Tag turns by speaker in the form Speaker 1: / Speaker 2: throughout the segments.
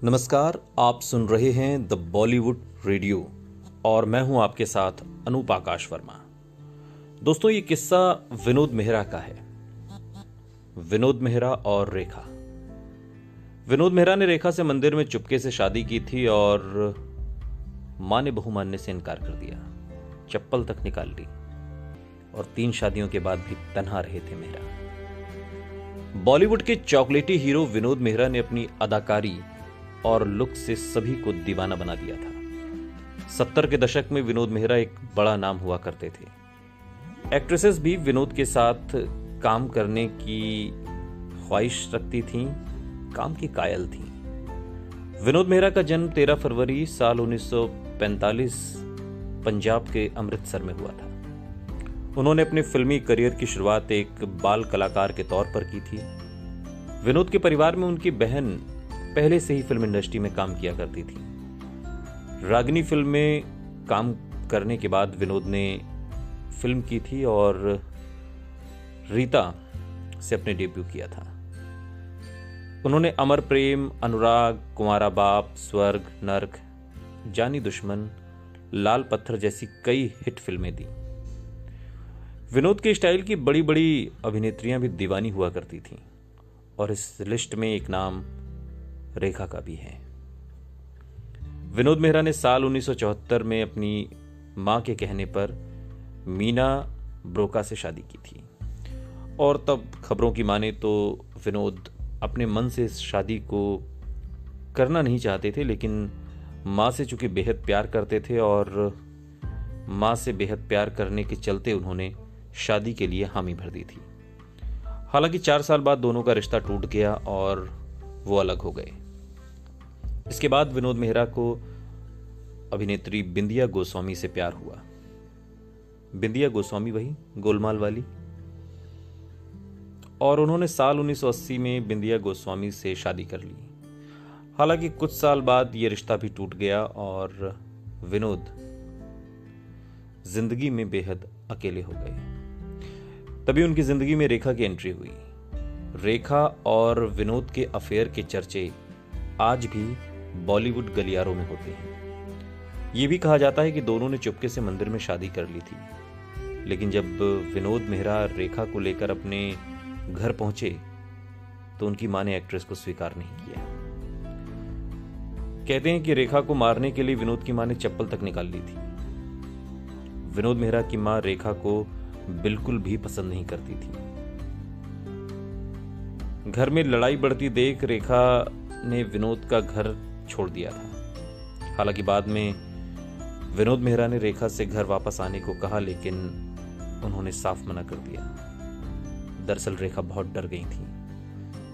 Speaker 1: नमस्कार, आप सुन रहे हैं द बॉलीवुड रेडियो और मैं हूं आपके साथ अनूप आकाश वर्मा। दोस्तों, ये किस्सा विनोद मेहरा का है। विनोद मेहरा और रेखा। विनोद मेहरा ने रेखा से मंदिर में चुपके से शादी की थी और मां ने बहू मानने से इनकार कर दिया। चप्पल तक निकाल ली और 3 शादियों के बाद भी तन्हा रहे थे मेहरा। बॉलीवुड के चॉकलेटी हीरो विनोद मेहरा ने अपनी अदाकारी और लुक से सभी को दीवाना बना दिया था। 70 के दशक में विनोद मेहरा एक बड़ा नाम हुआ करते थे। एक्ट्रेसेस भी विनोद के साथ काम करने की ख्वाहिश रखती थीं, काम की कायल थीं। विनोद मेहरा का जन्म 13 फरवरी साल 1945 पंजाब के अमृतसर में हुआ था। उन्होंने अपने फिल्मी करियर की शुरुआत एक बाल कलाकार के तौर पर की थी। विनोद के परिवार में उनकी बहन पहले से ही फिल्म इंडस्ट्री में काम किया करती थी। रागिनी फिल्म में काम करने के बाद विनोद ने फिल्म की थी और रीता से अपने डेब्यू किया था। उन्होंने अमर प्रेम, अनुराग, कुंवारा बाप, स्वर्ग, नर्क, जानी दुश्मन, लाल पत्थर जैसी कई हिट फिल्में दी। विनोद के स्टाइल की बड़ी बड़ी अभिनेत्रियां भी दीवानी हुआ करती थीं और इस लिस्ट में एक नाम रेखा का भी है। विनोद मेहरा ने साल 1974 में अपनी मां के कहने पर मीना ब्रोका से शादी की थी और तब खबरों की माने तो विनोद अपने मन से इस शादी को करना नहीं चाहते थे, लेकिन मां से चूंकि बेहद प्यार करते थे और मां से बेहद प्यार करने के चलते उन्होंने शादी के लिए हामी भर दी थी। हालांकि 4 साल बाद दोनों का रिश्ता टूट गया और वो अलग हो गए। इसके बाद विनोद मेहरा को अभिनेत्री बिंदिया गोस्वामी से प्यार हुआ। बिंदिया गोस्वामी वही गोलमाल वाली। और उन्होंने साल 1980 में बिंदिया गोस्वामी से शादी कर ली। हालांकि कुछ साल बाद यह रिश्ता भी टूट गया और विनोद जिंदगी में बेहद अकेले हो गए। तभी उनकी जिंदगी में रेखा की एंट्री हुई। रेखा और विनोद के अफेयर के चर्चे आज भी बॉलीवुड गलियारों में होते हैं। यह भी कहा जाता है कि दोनों ने चुपके से मंदिर में शादी कर ली थी, लेकिन जब विनोद मेहरा रेखा को लेकर अपने घर पहुंचे तो उनकी मां ने एक्ट्रेस को स्वीकार नहीं किया। कहते हैं कि रेखा को मारने के लिए विनोद की मां ने चप्पल तक निकाल ली थी। विनोद मेहरा की मां रेखा को बिल्कुल भी पसंद नहीं करती थी। घर में लड़ाई बढ़ती देख रेखा ने विनोद का घर छोड़ दिया था। हालांकि बाद में विनोद मेहरा ने रेखा से घर वापस आने को कहा, लेकिन उन्होंने साफ मना कर दिया। दरअसल रेखा बहुत डर गई थी।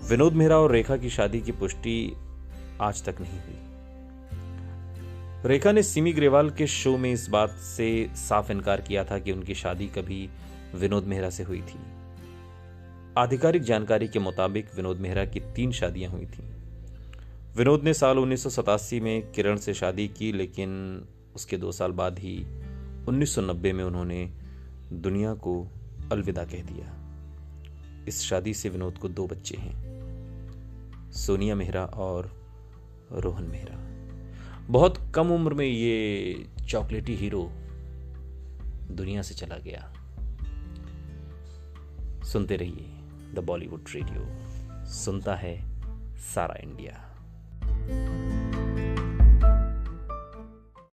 Speaker 1: विनोद मेहरा और रेखा की शादी की पुष्टि आज तक नहीं हुई। रेखा ने सिमी ग्रेवाल के शो में इस बात से साफ इनकार किया था कि उनकी शादी कभी विनोद मेहरा से हुई थी। आधिकारिक जानकारी के मुताबिक विनोद मेहरा की 3 शादियां हुई थीं। विनोद ने साल 1987 में किरण से शादी की, लेकिन उसके 2 साल बाद ही 1990 में उन्होंने दुनिया को अलविदा कह दिया। इस शादी से विनोद को 2 बच्चे हैं, सोनिया मेहरा और रोहन मेहरा। बहुत कम उम्र में ये चॉकलेटी हीरो दुनिया से चला गया। सुनते रहिए द बॉलीवुड रेडियो, सुनता है सारा इंडिया।